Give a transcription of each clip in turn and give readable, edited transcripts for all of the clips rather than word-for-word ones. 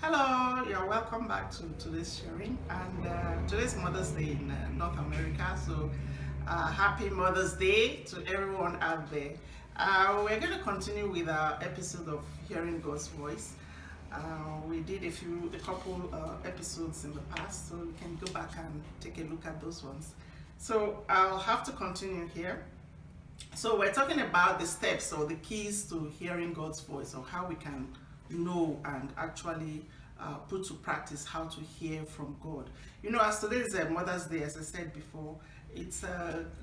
Hello, you're welcome back to today's sharing. And today's Mother's Day in North America. So happy Mother's Day to everyone out there. We're going to continue with our episode of Hearing God's Voice. We did a couple episodes in the past, so you can go back and take a look at those ones. So I'll have to continue here. So we're talking about the steps or the keys to hearing God's voice, or how we can know and actually put to practice how to hear from God. You know, as today is Mother's Day, as I said before, it's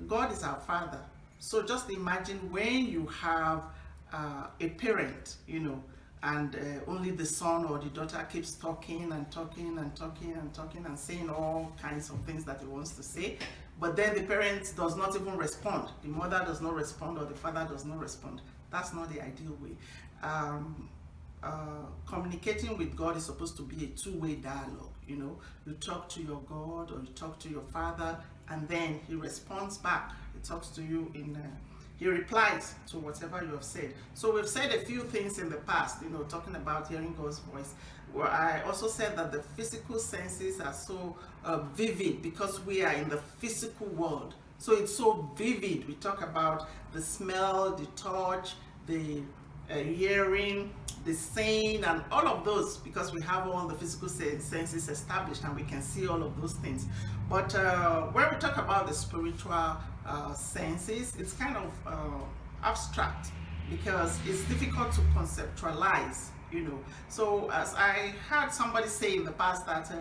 God is our Father. So just imagine when you have a parent, you know, and only the son or the daughter keeps talking and talking and talking and talking and saying all kinds of things that he wants to say, but then the parent does not even respond. The mother does not respond, or the father does not respond. That's not the ideal way. Communicating with God is supposed to be a two-way dialogue. You know, you talk to your God or you talk to your Father, and then He responds back. He talks to you He replies to whatever you have said. So we've said a few things in the past, you know, talking about hearing God's voice. Where I also said that the physical senses are so vivid because we are in the physical world. So it's so vivid. We talk about the smell, the touch, the hearing, the seeing, and all of those, because we have all the physical senses established and we can see all of those things. But when we talk about the spiritual senses, it's kind of abstract because it's difficult to conceptualize, you know. So as I heard somebody say in the past that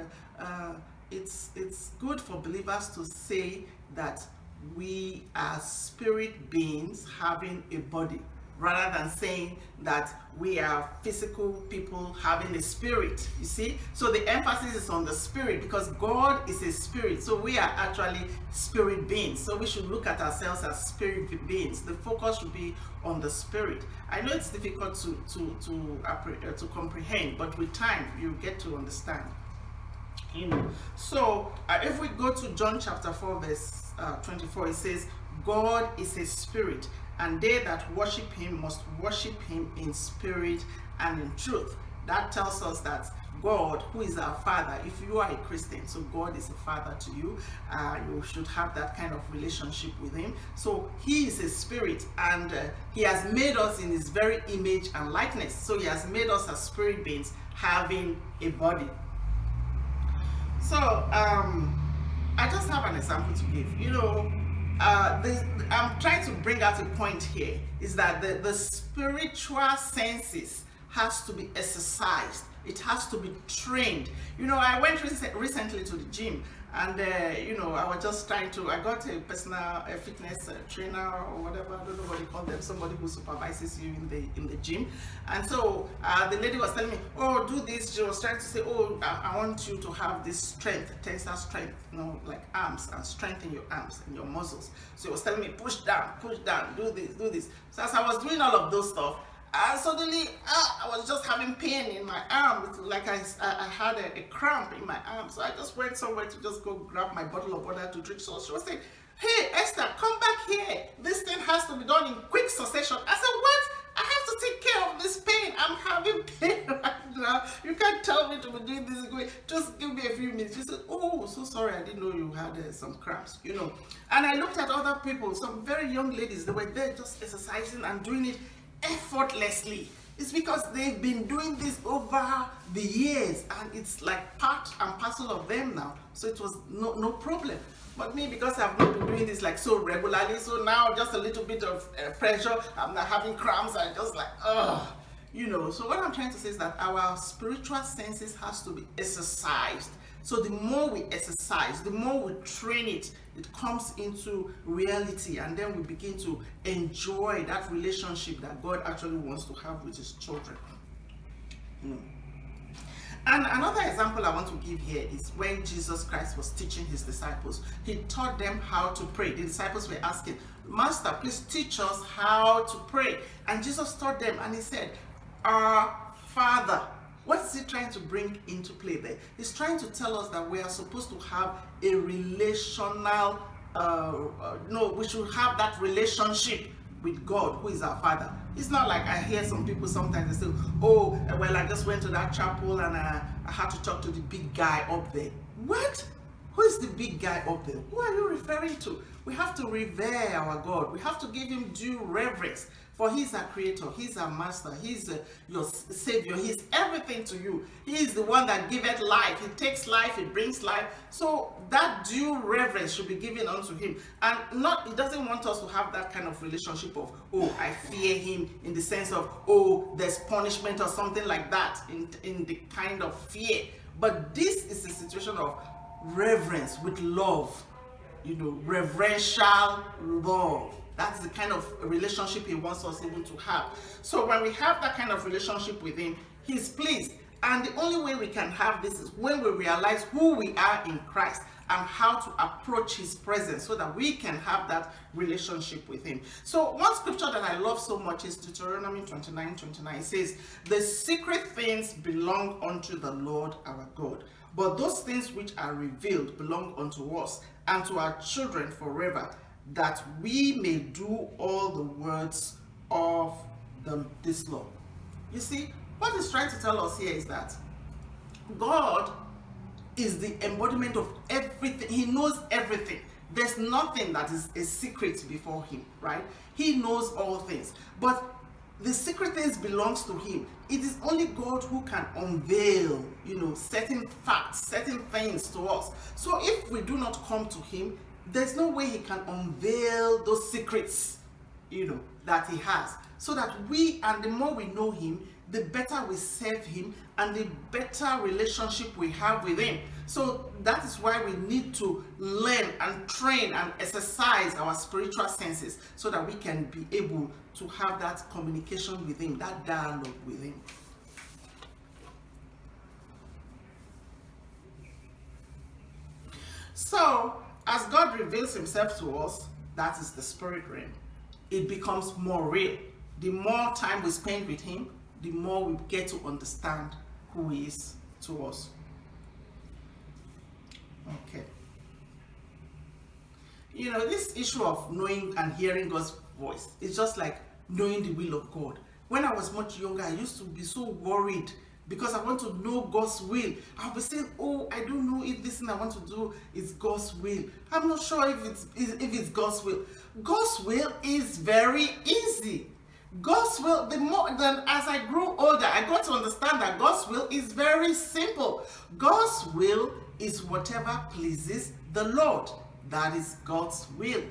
it's good for believers to say that we are spirit beings having a body, rather than saying that we are physical people having a spirit, you see? So the emphasis is on the spirit because God is a spirit. So we are actually spirit beings. So we should look at ourselves as spirit beings. The focus should be on the spirit. I know it's difficult to comprehend, but with time you get to understand. You know. So if we go to John chapter 4 verse 24, it says, God is a spirit, and they that worship him must worship him in spirit and in truth. That tells us that God, who is our Father, if you are a Christian, so God is a Father to you, you should have that kind of relationship with him. So he is a spirit, and he has made us in his very image and likeness. So he has made us as spirit beings having a body. So I just have an example to give. You know, I'm trying to bring out a point here, is that the spiritual senses has to be exercised. It has to be trained. You know, I went recently to the gym, and you know, I was just I got a personal fitness trainer or whatever, I don't know what you call them, somebody who supervises you in the gym. And so the lady was telling me, oh, do this. She was trying to say, oh, I want you to have this strength, tensile strength, you know, like arms, and strengthen your arms and your muscles. So she was telling me, push down, do this, do this. So as I was doing all of those stuff, suddenly I was just having pain in my arm. It's like I had a cramp in my arm. So I just went somewhere to just go grab my bottle of water to drink. So she was saying, hey Esther, come back here. This thing has to be done in quick succession. I said, what? I have to take care of this pain. I'm having pain right now. You can't tell me to be doing this. Just give me a few minutes. She said, oh, so sorry, I didn't know you had some cramps, you know. And I looked at other people, some very young ladies. They were there just exercising and doing it effortlessly. It's because they've been doing this over the years, and it's like part and parcel of them now. So it was no problem. But me, because I've not been doing this like so regularly, so now just a little bit of pressure, I'm not having cramps, I just like, ugh, you know. So what I'm trying to say is that our spiritual senses has to be exercised. So the more we exercise, the more we train it, it comes into reality, and then we begin to enjoy that relationship that God actually wants to have with his children. And another example I want to give here is when Jesus Christ was teaching his disciples. He taught them how to pray. The disciples were asking, Master, please teach us how to pray. And Jesus taught them, and he said, Our Father. What is he trying to bring into play there? He's trying to tell us that we are supposed to have a relational, we should have that relationship with God, who is our Father. It's not like I hear some people sometimes, they say, oh, well, I just went to that chapel and I had to talk to the big guy up there. What? Who is the big guy up there? Who are you referring to? We have to revere our God. We have to give him due reverence, for he's our creator, he's our master, he's your savior, he's everything to you. He is the one that giveth life. He takes life, he brings life. So that due reverence should be given unto him. And not, he doesn't want us to have that kind of relationship of, oh, I fear him, in the sense of, oh, there's punishment or something like that, in the kind of fear. But this is a situation of reverence with love, reverential love. That's the kind of relationship he wants us even to have. So when we have that kind of relationship with him, he's pleased. And the only way we can have this is when we realize who we are in Christ and how to approach his presence, so that we can have that relationship with him. So one scripture that I love so much is Deuteronomy 29:29. It says, the secret things belong unto the Lord our God, but those things which are revealed belong unto us and to our children forever, that we may do all the words of this law. You see, what he's trying to tell us here is that God is the embodiment of everything. He knows everything. There's nothing that is a secret before him, right? He knows all things. But the secret things belongs to him. It is only God who can unveil, certain facts, certain things to us. So if we do not come to him, there's no way he can unveil those secrets, that he has. So that and the more we know him, the better we serve him and the better relationship we have with him. So that is why we need to learn and train and exercise our spiritual senses, so that we can be able to have that communication with him, that dialogue with him. So as God reveals himself to us, that is the spirit realm, it becomes more real. The more time we spend with him, the more we get to understand who he is to us. Okay. This issue of knowing and hearing God's voice is just like knowing the will of God. When I was much younger, I used to be so worried because I want to know God's will. I'll be saying, oh, I don't know if this thing I want to do is God's will. I'm not sure if it's God's will. God's will is very easy. God's will, as I grew older, I got to understand that God's will is very simple. God's will is whatever pleases the Lord. That is God's will.